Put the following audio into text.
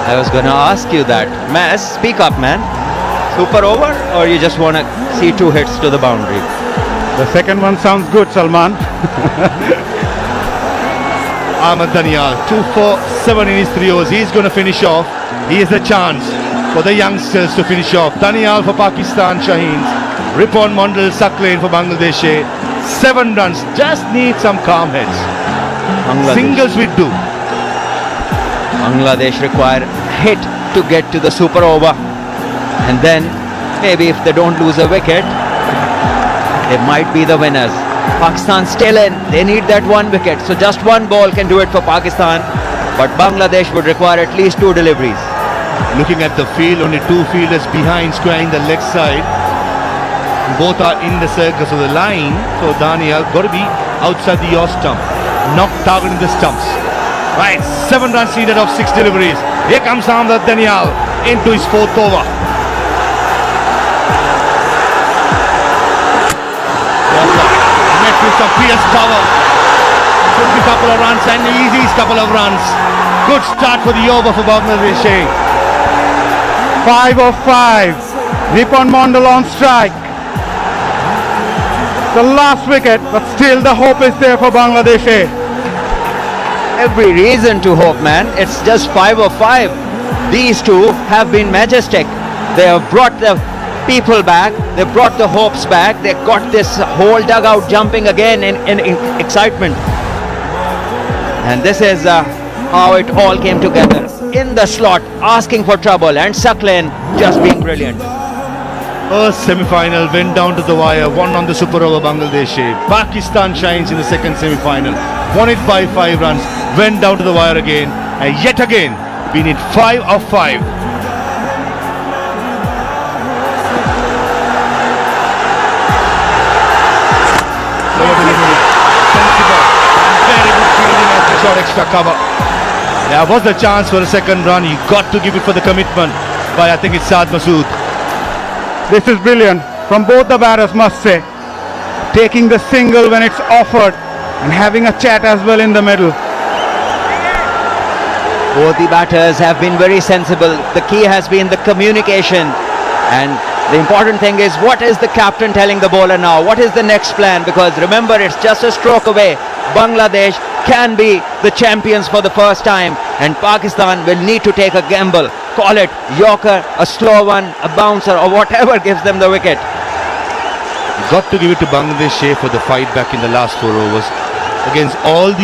I was gonna ask you that. Man, speak up, man. Super over, or you just wanna see 2 hits to the boundary? The second one sounds good, Salman. Ahmed Danial, 2 for 7 in his 3 overs. He's going to finish off. He has the chance for the youngsters to finish off. Danial for Pakistan, Shaheens. Ripon Mondal, Saklain for Bangladesh. 7 runs. Just need some calm heads. Singles will do. Bangladesh require hit to get to the super over, and then maybe if they don't lose a wicket, they might be the winners. Pakistan still in. They need that 1 wicket, so just 1 ball can do it for Pakistan, but Bangladesh would require at least 2 deliveries. Looking at the field, only 2 fielders behind, squaring the leg side. Both are in the circus of the line, so Daniel got to be outside the yaw stump, not targeting the stumps. Right, 7 runs needed of 6 deliveries. Here comes Ahmed Danial into his 4th over. Met with some fierce power. Should be a couple of runs, and easy couple of runs. Good start for the over for Bangladesh. 5 of 5. Ripon Mondal on strike. The last wicket, but still the hope is there for Bangladesh. Every reason to hope, man. It's just 5 of 5. These 2 have been majestic. They have brought the people back. They brought the hopes back. They got this whole dugout jumping again in excitement. And this is how it all came together. In the slot, asking for trouble, and Saklain just being brilliant. First semi-final went down to the wire, won on the super over Bangladesh. Pakistan shines in the second semi-final, won it by 5 runs, went down to the wire again, and yet again we need 5 of 5. Sensible, very good fielding as the shot extra cover. There was a chance for a second run. You got to give it for the commitment by, I think it's Saad Masood. This is brilliant from both the batters, must say. Taking the single when it's offered and having a chat as well in the middle. Both the batters have been very sensible. The key has been the communication, and the important thing is, what is the captain telling the bowler now? What is the next plan? Because remember, it's just a stroke away. Bangladesh can be the champions for the first time, and Pakistan will need to take a gamble. Call it Yorker, a slow one, a bouncer, or whatever gives them the wicket. Got to give it to Bangladesh for the fight back in the last 4 overs against all the